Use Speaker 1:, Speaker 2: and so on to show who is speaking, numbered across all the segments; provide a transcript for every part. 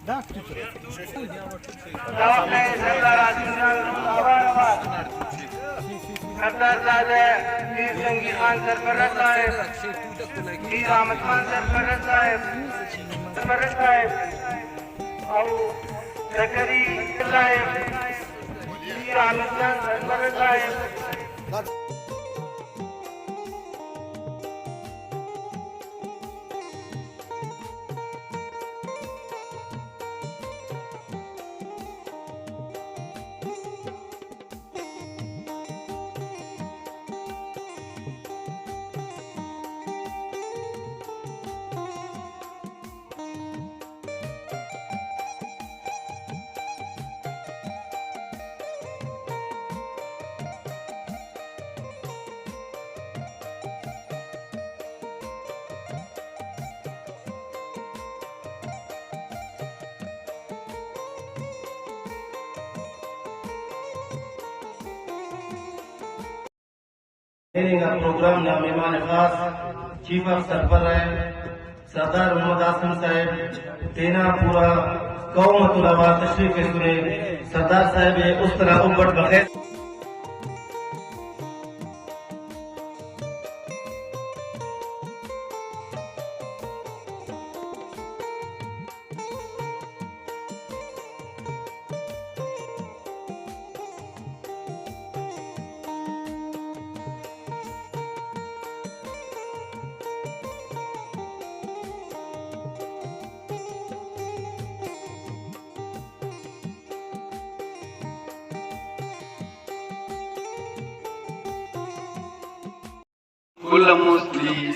Speaker 1: जंगीर खान सरफराज साहब, मीर अहमद खान सरफराज साहब और जकरी साहब, मीर अहमद खान सरफराज साहब।
Speaker 2: प्रोग्राम ना मेहमान खास चीफ ऑफ सरबराह सरदार मोहम्मद आसिम साहब तेना पूरा कौमतुल आवाज तशरीफ सुने सरदार साहब उस तरह उम्मत बखैर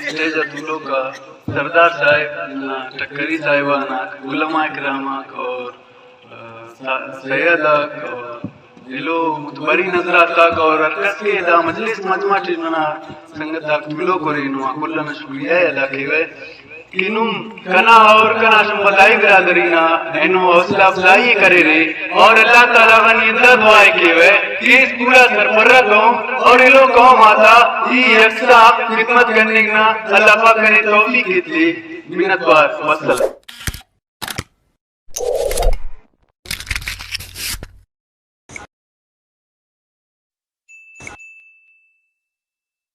Speaker 3: स्टेज का सरदार साहब टक्करी साहिबाना उलमा इकरामाक और सैयदाक और दिलो मुतबरी नजराताक और अरकस के दा मजलिस मजमा टिना संगताक तुलो कोरिनो कुल्ला शुक्रिया अदा केवे किनुम कना और कना संबलाई बिरादरीना एनो हौसला अफजाई करे रे और अल्लाह ताला वनी दुआ केवे कि इस पूरा सरफरा कौम और इलो कौम आता ये यकसा खिदमत करने ना अल्लाह पाक करे तौफीक दी मिन्नतवार वसल।